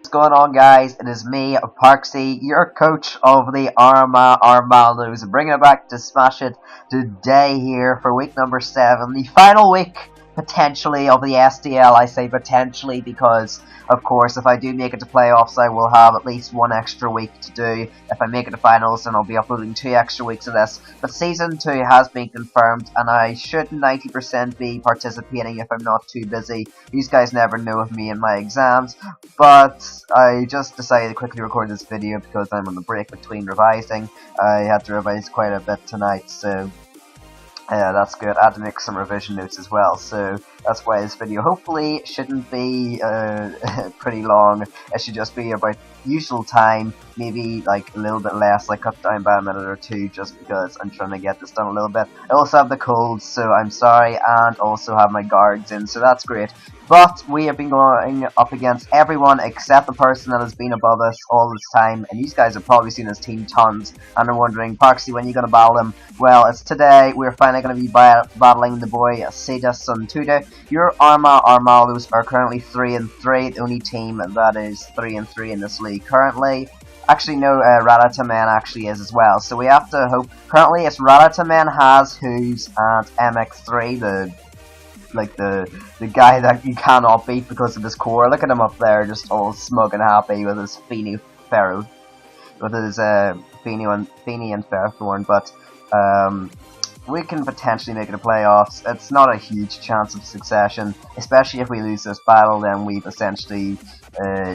what's going on, guys? It is me, Parkzy, your coach of the Armagh Armaldos, bringing it back to smash it today here for week number 7, the final week, potentially, of the SDL. I say potentially because, of course, if I do make it to playoffs, I will have at least one extra week to do. If I make it to finals, then I'll be uploading 2 extra weeks of this. But Season 2 has been confirmed, and I should 90% be participating if I'm not too busy. These guys never know of me and my exams, but I just decided to quickly record this video because I'm on the break between revising. I had to revise quite a bit tonight, so that's good. I had to make some revision notes as well, so that's why this video hopefully shouldn't be pretty long. It should just be about usual time, maybe like a little bit less, like cut down by a minute or 2, just because I'm trying to get this done a little bit. I also have the cold, so I'm sorry, and also have my guards in, so that's great. But we have been going up against everyone except the person that has been above us all this time, and these guys have probably seen his team tons, and are wondering, Parksy, when are you going to battle him? Well, it's today. We're finally going to be battling the boy Seda Suntude. Your Armagh Armaldos are currently 3-3, the only team that is 3-3 in this league currently. Actually, no, Radataman actually is as well, so we have to hope. Currently, it's Radataman, has Who's, and MX3, the guy that you cannot beat because of his core. Look at him up there, just all smug and happy with his Feeny Pharaoh, with his Feeny and Fairthorn. But we can potentially make it to playoffs. It's not a huge chance of succession, especially if we lose this battle. Then we've essentially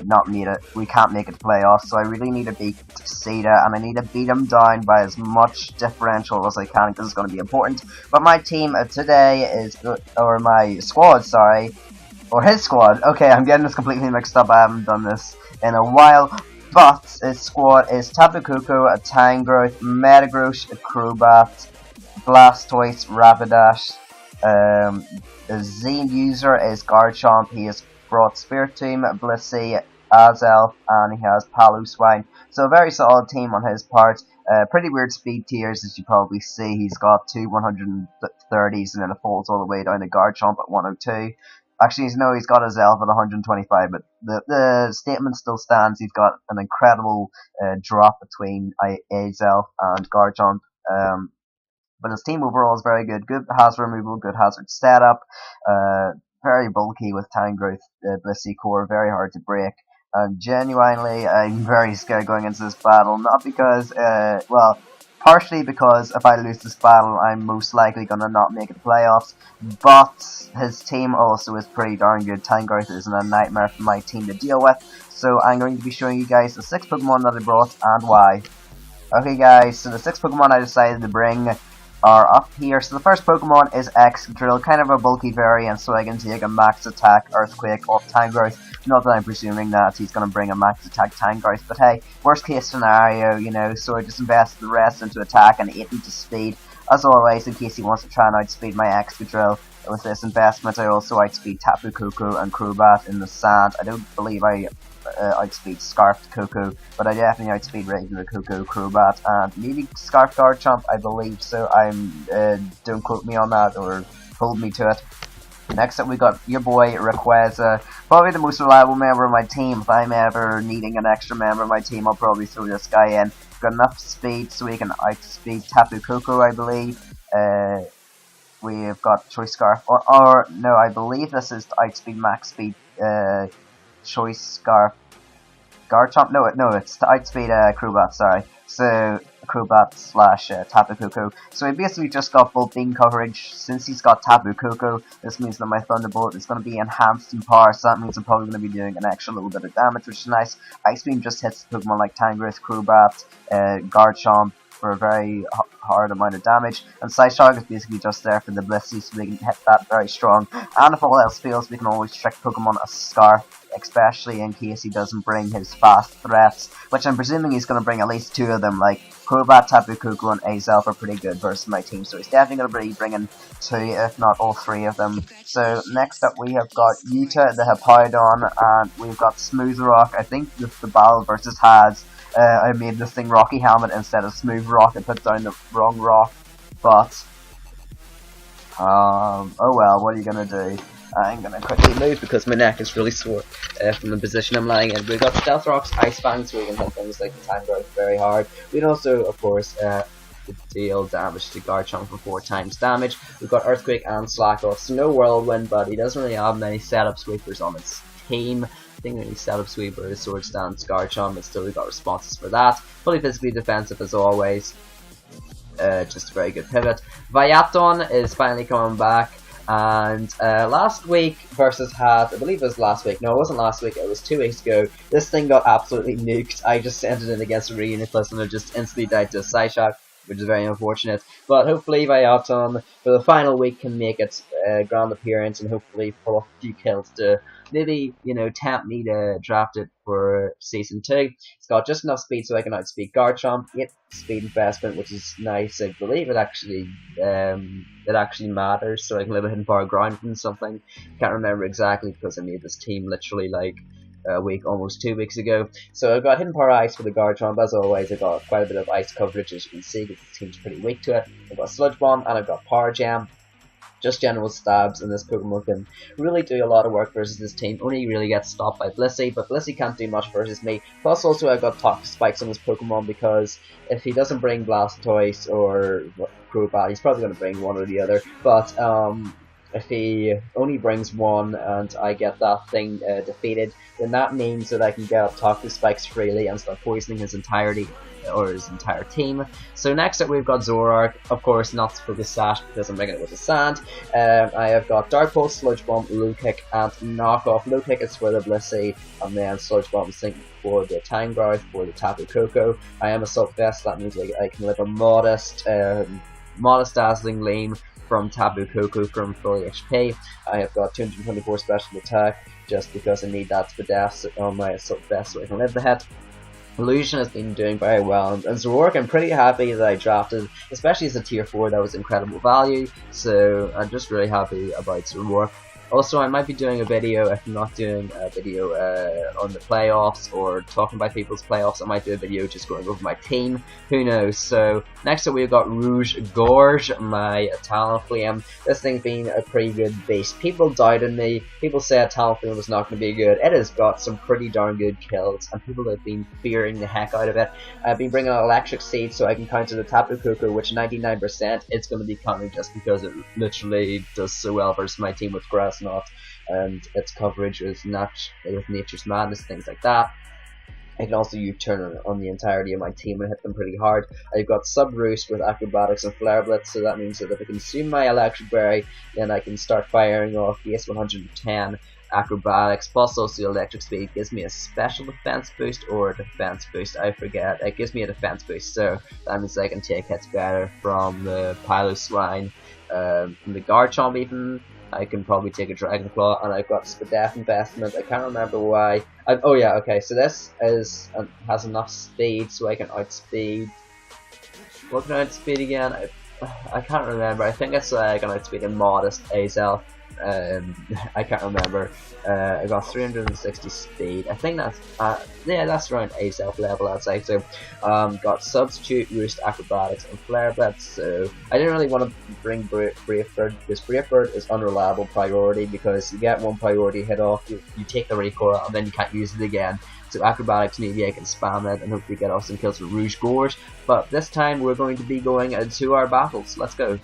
not made it. We can't make it to playoffs. So I really need to beat Seda, and I need to beat him down by as much differential as I can, because it's going to be important. But my team today is, or my squad, sorry, or his squad. Okay, I'm getting this completely mixed up. I haven't done this in a while. But his squad is Tapu Koko, a Tangrowth, Metagross, a Crobat, Blastoise, Rapidash. The Zine user is Garchomp. He has brought Spiritomb, Blissey, Azelf, and he has Paluswine. So a very solid team on his part. Pretty weird speed tiers, as you probably see. He's got 2 130s, and then it falls all the way down to Garchomp at 102. Actually, no, he's got Azelf at 125, but the statement still stands. He's got an incredible drop between Azelf and Garchomp. But his team overall is very good. Good hazard removal, good hazard setup. Very bulky with Tangrowth, Blissey core, very hard to break. And genuinely, I'm very scared going into this battle. Not because, well, partially because if I lose this battle, I'm most likely going to not make it to playoffs. But his team also is pretty darn good. Tangrowth isn't a nightmare for my team to deal with. So I'm going to be showing you guys the 6 Pokemon that I brought and why. Okay guys, so the 6 Pokemon I decided to bring are up here. So the first Pokemon is Excadrill, kind of a bulky variant, so I can take a max attack Earthquake off Tangrowth. Not that I'm presuming that he's going to bring a max attack Tangrowth, but hey, worst case scenario, you know, so I just invest the rest into attack and 8 into speed, as always, in case he wants to try and outspeed my Excadrill. With this investment, I also outspeed Tapu Koko and Crobat in the sand. I don't believe I outspeed Scarfed Koko, but I definitely outspeed regular Koko, Crobat, and maybe Scarfed Garchomp, I believe. So don't quote me on that or hold me to it. Next up, we got your boy Rayquaza, probably the most reliable member of my team. If I'm ever needing an extra member of my team, I'll probably throw this guy in. Got enough speed so he can outspeed Tapu Koko, I believe. We've got Choice Scarf, or no, I believe this is to outspeed max speed Choice Scarf Garchomp. No, it's to outspeed Crobat, sorry. So Crobat slash Tapu Koko. So he basically just got full beam coverage. Since he's got Tapu Koko, this means that my Thunderbolt is going to be enhanced in power, so that means I'm probably going to be doing an extra little bit of damage, which is nice. Ice Beam just hits Pokemon like Tangrowth, Crobat, Garchomp for a very hard amount of damage, and Side Shark is basically just there for the Blissey, so we can hit that very strong. And if all else fails, we can always trick Pokemon a Scarf, especially in case he doesn't bring his fast threats, which I'm presuming he's going to bring at least 2 of them. Like Crobat, Tapu Koko, and Azelf are pretty good versus my team, so he's definitely going to be bringing 2, if not all 3 of them. So next up, we have got Yuta, the Hippowdon, and we've got Smooth Rock. I think with the battle versus Has, I made this thing Rocky Helmet instead of Smooth Rock. I put down the wrong rock, but oh well, what are you gonna do? I'm gonna quickly move because my neck is really sore from the position I'm lying in. We've got Stealth Rock's Ice Fang, so we can hit things like the Time Growth very hard. We'd also, of course, deal damage to Garchomp for 4 times damage. We've got Earthquake and Slack Off, so no Whirlwind, but he doesn't really have many setup sweepers on his team. I think the only setup sweeper is Swords Dance Garchomp, but still we got responses for that. Fully physically defensive as always. Just a very good pivot. Viaton is finally coming back, and last week versus Hat, I believe it was last week. No, it wasn't last week, it was 2 weeks ago. This thing got absolutely nuked. I just sent it in against a Reunion Plus and it just instantly died to a Psyshock, which is very unfortunate. But hopefully Viaton for the final week can make its grand appearance and hopefully pull off a few kills to maybe, you know, tempt me to draft it for Season 2. It's got just enough speed so I can outspeed Garchomp, 8 speed investment, which is nice. I believe it actually matters, so I can live a hidden power ground and something. Can't remember exactly because I made this team literally like a week, almost 2 weeks ago. So I've got Hidden Power Ice for the Garchomp. As always, I've got quite a bit of ice coverage, as you can see, because the team's pretty weak to it. I've got Sludge Bomb and I've got Power Gem. Just general stabs, and this Pokemon can really do a lot of work versus this team. Only really gets stopped by Blissey, but Blissey can't do much versus me. Plus also I've got Toxic Spikes on this Pokemon because if he doesn't bring Blastoise or Crobat, he's probably going to bring one or the other. But if he only brings one and I get that thing defeated, then that means that I can get up Toxic Spikes freely and start poisoning his entirety or his entire team. So next up we've got Zoroark, of course not Focus Sash because I'm bringing it with the sand. I have got Dark Pulse, Sludge Bomb, Low Kick and Knockoff. Low Kick is for the Blissey and then Sludge Bomb is for the Time Growth, for the Tapu Koko. I am a Assault Vest, that means I can live a modest Dazzling Gleam from Tapu Koko from full HP. I have got 224 special attack just because I need that Spadef on my Assault Vest so I can live the hit. Illusion has been doing very well, and Zoroark I'm pretty happy that I drafted, especially as a tier 4, that was incredible value, so I'm just really happy about Zoroark. Also, I might be doing a video, if I'm not doing a video on the playoffs or talking about people's playoffs, I might do a video just going over my team, who knows. So, next up we've got Rouge Gorge, my Talonflame. This thing's been a pretty good beast. People doubted me, people said Talonflame was not going to be good. It has got some pretty darn good kills, and people have been fearing the heck out of it. I've been bringing an Electric Seed so I can counter the Tapu Koko, which 99% it's going to be counting just because it literally does so well versus my team with Grass Knot and its coverage with Nature's Madness, things like that. I can also U-turn on the entirety of my team and hit them pretty hard. I've got Sub Roost with Acrobatics and Flare Blitz, so that means that if I consume my Electric Berry, then I can start firing off base 110 Acrobatics, plus also Electric Speed gives me a special defense boost or a defense boost, I forget. It gives me a defense boost, so that means I can take hits better from the Piloswine, from the Garchomp even. I can probably take a Dragon Claw, and I've got Spadef investment. I can't remember why. Oh yeah, okay. So this has enough speed, so I can outspeed. What can I outspeed again? I can't remember. I think it's I can outspeed a modest Azel. I can't remember. I got 360 speed. I think that's yeah, that's around Azelf level, I'd say. So got Substitute, Roost, Acrobatics, and Flare Blitz. So I didn't really want to bring Brave Bird because Brave Bird is unreliable priority because you get one priority hit off, you take the recoil, and then you can't use it again. So Acrobatics, maybe I can spam it and hopefully get off some kills with Rouge Gorge. But this time we're going to be going into our battles. Let's go.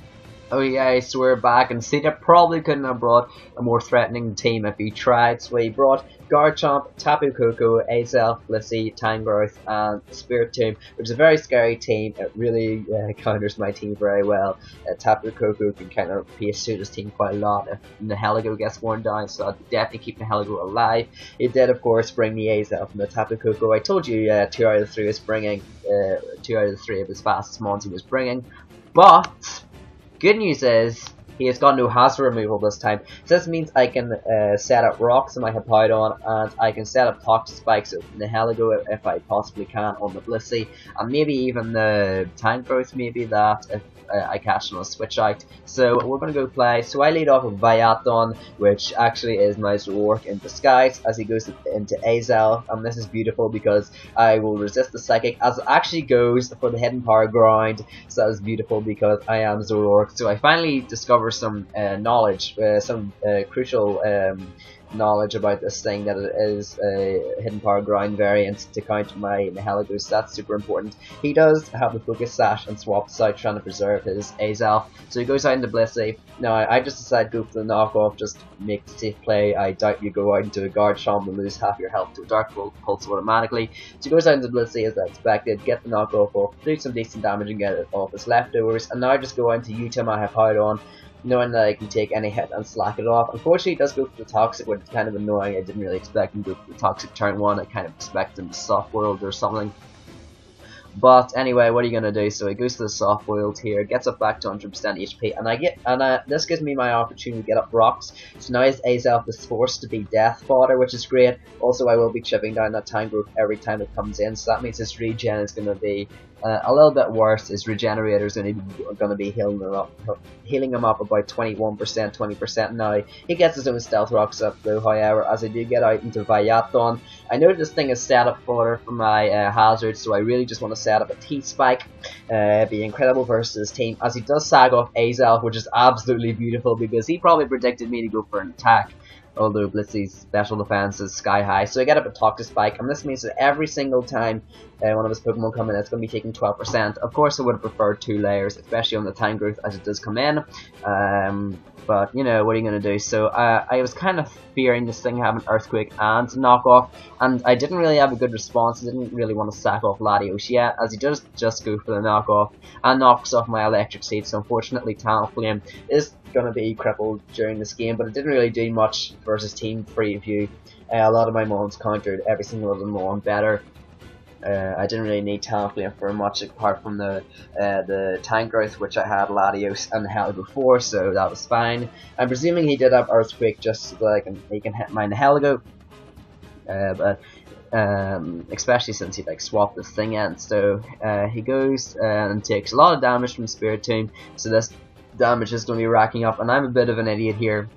Oh yeah, so we're back, and Cedar probably couldn't have brought a more threatening team if he tried, so he brought Garchomp, Tapu Koko, Azelf, Blissey, Time Growth, and Spiritomb, which is a very scary team. It really counters my team very well. Tapu Koko can kind of suit his team quite a lot if Nihilego gets worn down, so I'd definitely keep Nihilego alive. It did, of course, bring the Azelf and the Tapu Koko. I told you 2 out of the 3 was bringing, 2 out of the 3 of his fastest mons he was bringing, but good news is he has got no hazard removal this time. So this means I can set up rocks in my Hippowdon, and I can set up Toxic Spikes with Nihilego if I possibly can on the Blissey, and maybe even the Time Growth, maybe that if I catch on a switch out. So we're going to go play. So I lead off with Viaton, which actually is my Zoroark in disguise as he goes into Azel, and this is beautiful because I will resist the Psychic as it actually goes for the Hidden Power Ground. So that is beautiful because I am Zoroark. So I finally discover over some knowledge, some crucial knowledge about this thing, that it is a hidden power ground variant to counter my Nihilego, so that's super important. He does have the focus sash and swaps out trying to preserve his Azelf, so he goes out into Blissey. Now I just decided to go for the knockoff, just to make the safe play. I doubt you go out into a guard charm and lose half your health to a Dark Pulse automatically. So he goes out into Blissey as I expected, get the knockoff off, do some decent damage and get it off his leftovers, and now I just go out to Utah I have powered on, knowing that I can take any hit and slack it off. Unfortunately, he does go for the Toxic, which is kind of annoying. I didn't really expect him to go for the Toxic turn 1. I kind of expected him to soft world or something. But anyway, what are you gonna do? So he goes to the soft boiled here, gets up back to 100% HP, and this gives me my opportunity to get up rocks. So now his Azelf is forced to be death fodder, which is great. Also, I will be chipping down that time growth every time it comes in, so that means his regen is gonna be a little bit worse. His regenerator is going to be healing him up about 21%, 20% now. He gets his own stealth rocks up though, however, as I do get out into Vayathon. I know this thing is set up for my hazard, so I really just want to set up a T-Spike. Be incredible versus his team, as he does sag off Azelf, which is absolutely beautiful, because he probably predicted me to go for an attack. Although Blissey's special defense is sky high, so I get up a Toxic Spike, and this means that every single time one of his Pokemon come in, it's going to be taking 12%. Of course, I would have preferred 2 layers, especially on the time growth as it does come in. But you know, what are you going to do? So I was kind of fearing this thing having Earthquake and knockoff, and I didn't really have a good response. I didn't really want to sack off Latios yet, as he does just go for the knockoff and knocks off my Electric Seed. So unfortunately, Talonflame is going to be crippled during this game, but it didn't really do much versus Team Freeview. A lot of my mons countered every single of them on better. I didn't really need Talonflame for much apart from the time growth, which I had Latios and Nihilego for, so that was fine. I'm presuming he did have Earthquake just so that he can hit my Nihilego, but especially since he swapped this thing in. So he goes and takes a lot of damage from Spiritomb, so this damage is going to be racking up, and I'm a bit of an idiot here.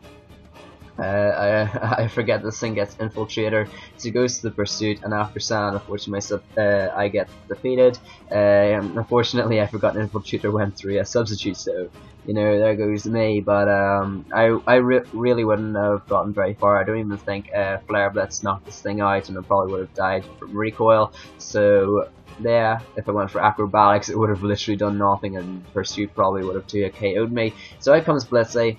I forget this thing gets Infiltrator, so he goes to the Pursuit, and after Sand, unfortunately, I get defeated. Unfortunately, I forgot Infiltrator went through a substitute, so you know, there goes me. But I really wouldn't have gotten very far. I don't even think Flare Blitz knocked this thing out, and I probably would have died from recoil. So yeah, if I went for Acrobatics, it would have literally done nothing, and Pursuit probably would have 2-hit KO'd me. So out comes Blissey.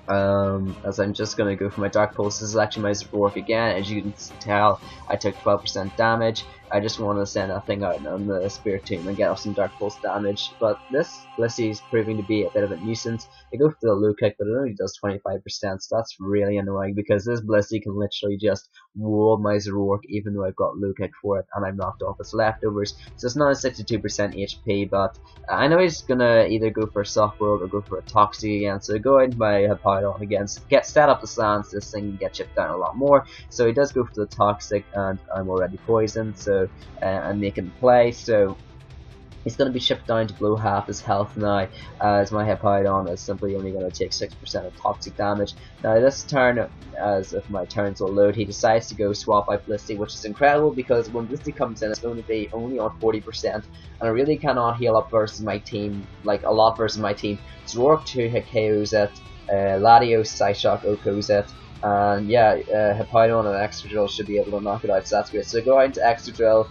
As I'm just going to go for my Dark Pulse. This is actually my Zork again. As you can tell, I took 12% damage. I just want to send that thing out on the Spiritomb and get off some Dark Pulse damage. But this Blissey is proving to be a bit of a nuisance. I go for the low kick, but it only does 25%, so that's really annoying, because this Blissey can literally just wall my Zork even though I've got low kick for it, and I'm knocked off its leftovers. So it's not a 62% HP, but I know he's gonna either go for a soft world or go for a Toxic again. So go out by Hippowdon again, get set up the Sands, this thing can get chipped down a lot more. So he does go for the Toxic, and I'm already poisoned, so I'm making play. So he's going to be shipped down to below half his health now, as my Hippowdon is simply only going to take 6% of toxic damage. Now this turn, as if my turns will load, he decides to go swap out Blissey, which is incredible, because when Blissey comes in, it's going to be only on 40%, and I really cannot heal up versus my team, like a lot versus my team. Zork 2-hit KOs it, Latios Psyshock OKOs it, and yeah, Hippowdon and Excadrill should be able to knock it out, so that's great. So go out into Excadrill,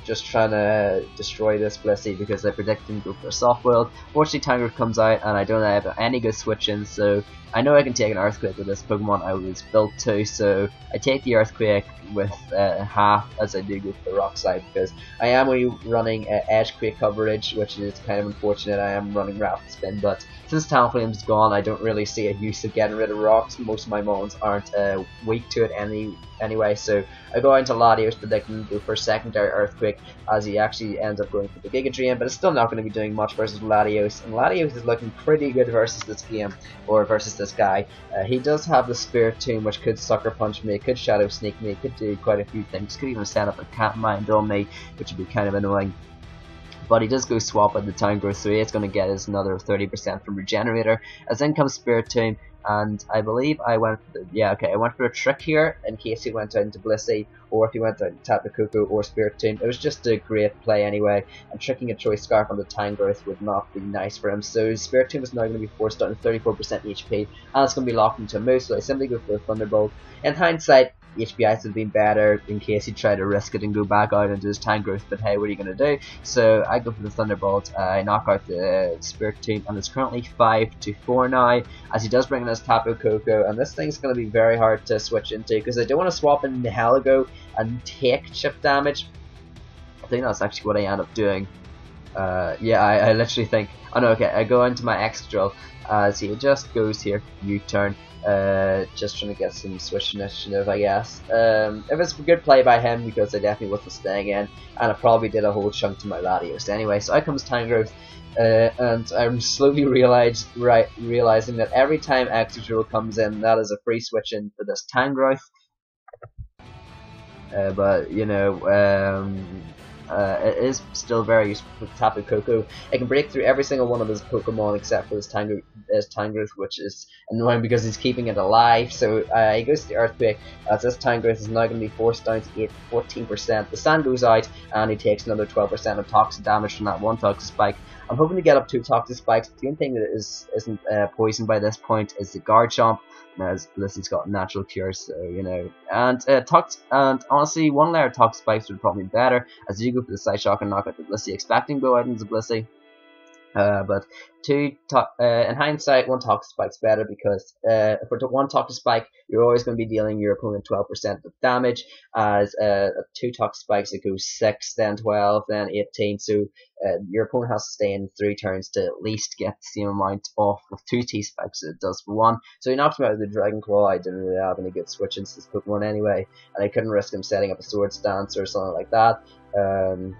just trying to destroy this Blissey, because I predicted him to go for a soft world. Fortunately, Tangrowth comes out, and I don't have any good switch-ins, so I know I can take an Earthquake with this Pokemon I was built to, so I take the Earthquake with half as I do go for the Rock Slide, because I am only running Edgequake coverage, which is kind of unfortunate. I am running Rapid Spin, but since Talonflame's gone, I don't really see a use of getting rid of rocks. Most of my Mons aren't weak to it anyway, so I go into Latios predicting to go for a secondary Earthquake, as he actually ends up going for the Giga Drain, but it's still not going to be doing much versus Latios, and Latios is looking pretty good versus this game, or versus this guy. He does have the Spiritomb, which could Sucker Punch me, could Shadow Sneak me, could do quite a few things, could even set up a Cat Mind on me, which would be kind of annoying. But he does go swap at the Town Growth 3. It's going to get us another 30% from Regenerator. As then comes Spirit Tomb, and I believe I went for I went for a trick here in case he went out into Blissey, or if he went out into Tapu Koko or Spirit Tomb. It was just a great play anyway, and tricking a Choice Scarf on the Town Growth would not be nice for him. So Spirit Tomb is now going to be forced down to 34% HP, and it's going to be locked into a move, so I simply go for a Thunderbolt. In hindsight, HPIs would have been better in case he tried to risk it and go back out into his Town Growth, but hey, what are you going to do? So I go for the Thunderbolt. I knock out the Spirit Tomb, and it's currently 5-4 now, as he does bring in his Tapu Koko, and this thing's going to be very hard to switch into, because I don't want to swap in Nihilego and take chip damage. I think that's actually what I end up doing. I literally think, oh no, okay, I go into my X drill, as he just goes here, U-turn, just trying to get some switch initiative, I guess. It was a good play by him, because I definitely wasn't staying in, and I probably did a whole chunk to my Latios anyway. So out comes Town Growth, and I'm slowly realizing that every time X drill comes in, that is a free switch in for this Town Growth. But you know, it is still very useful for Tapu Koko. It can break through every single one of his Pokemon except for his Town Growth, which is annoying because he's keeping it alive. So he goes to the Earthquake, as this Town Growth is now going to be forced down to 14%. The Sand goes out, and he takes another 12% of toxic damage from that one Toxic Spike. I'm hoping to get up 2 Toxic Spikes. The only thing that isn't poisoned by this point is the Garchomp, as Blissey's got natural cure, so you know. And honestly, 1 layer of Toxic Spikes would probably be better, as you go for the Side Shock and knock out the Blissey, expecting go out into Blissey. But in hindsight, 1 Toxic Spike's better, because for 1 Toxic Spike, you're always going to be dealing your opponent 12% of damage. As 2 Toxic Spikes, it goes 6, then 12, then 18. So your opponent has to stay in 3 turns to at least get the same amount off with 2 T-Spikes as it does for 1. So he knocked me out with the Dragon Claw. I didn't really have any good switch into this Pokemon anyway, and I couldn't risk him setting up a Swords Dance or something like that.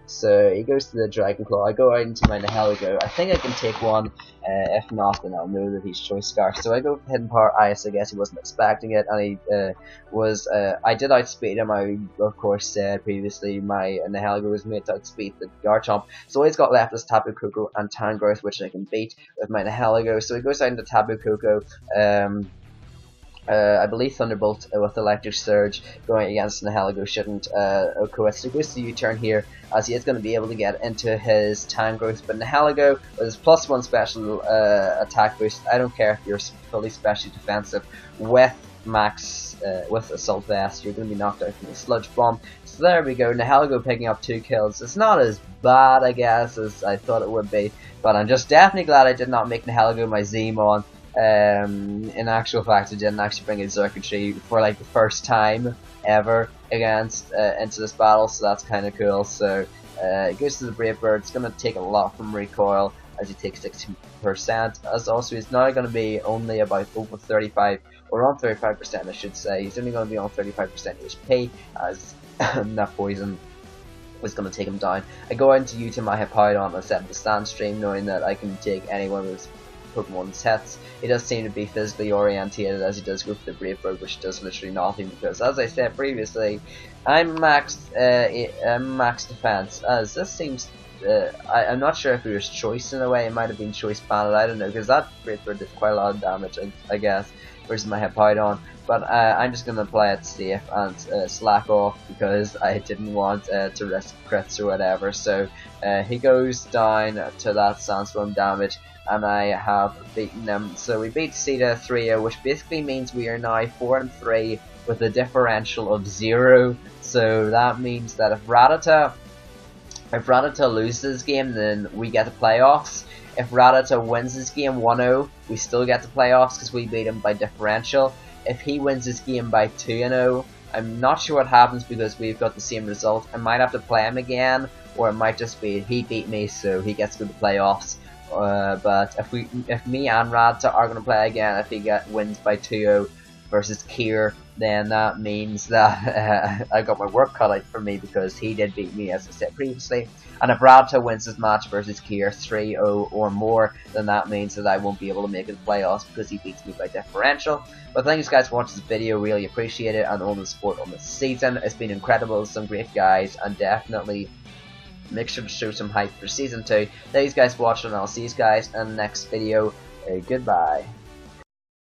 So he goes to the Dragon Claw. I go out into my Nihilego. I think I can take 1. If not, then I'll know that he's Choice Scarf. So I go for Hidden Power Ice. I guess he wasn't expecting it, and he I did outspeed him. I of course said previously my Nihilego was made to outspeed the Garchomp. So all he's got left is Tapu Koko and Town Growth, which I can beat with my Nihilego. So he goes out into Tapu Koko. I believe Thunderbolt with Electric Surge going against Nihilego shouldn't coincide. So he goes to U-turn here, as he is going to be able to get into his Town Growth. But Nihilego, with his +1 special attack boost, I don't care if you're fully specially defensive, with with Assault Vest, you're going to be knocked out from the Sludge Bomb. So there we go, Nihilego picking up 2 kills. It's not as bad, I guess, as I thought it would be, but I'm just definitely glad I did not make Nihilego my Z-Mon. In actual fact, I didn't actually bring a circuitry for like the first time ever into this battle, so that's kind of cool. So it goes to the Brave Bird. It's going to take a lot from recoil, as he takes 60%. As also, he's now going to be only about over 35, or on 35%, I should say. He's only going to be on 35% HP, as that poison was going to take him down. I go into YouTube my Hippowdon and set the stand stream, knowing that I can take any one of his Pokemon's hits. He does seem to be physically orientated, as he does go for the Brave Bird, which does literally nothing, because as I said previously, I'm max defense, as this seems I'm not sure if it was choice in a way. It might have been choice banded, I don't know, because that Brave Bird did quite a lot of damage, I guess, versus my Hippowdon. But I'm just going to play it safe and slack off, because I didn't want to risk crits or whatever. So he goes down to that Sandstorm damage, and I have beaten him. So we beat Sita 3-0, which basically means we are now 4-3 with a differential of 0. So that means that if Rattata loses this game, then we get the playoffs. If Rattata wins this game 1-0, we still get the playoffs because we beat him by differential. If he wins this game by 2-0, I'm not sure what happens because we've got the same result. I might have to play him again, or it might just be he beat me, so he gets to the playoffs. But if me and Rattata are going to play again, if he wins by 2-0 versus Kier, then that means that I got my work cut out for me, because he did beat me, as I said previously. And if Rattata wins his match versus Kier 3-0 or more, then that means that I won't be able to make it to the playoffs because he beats me by differential. But thank you guys for watching this video, really appreciate it, and all the support on this season. It's been incredible, some great guys, and definitely make sure to show some hype for Season 2. Thanks guys for watching, and I'll see you guys in the next video. Goodbye.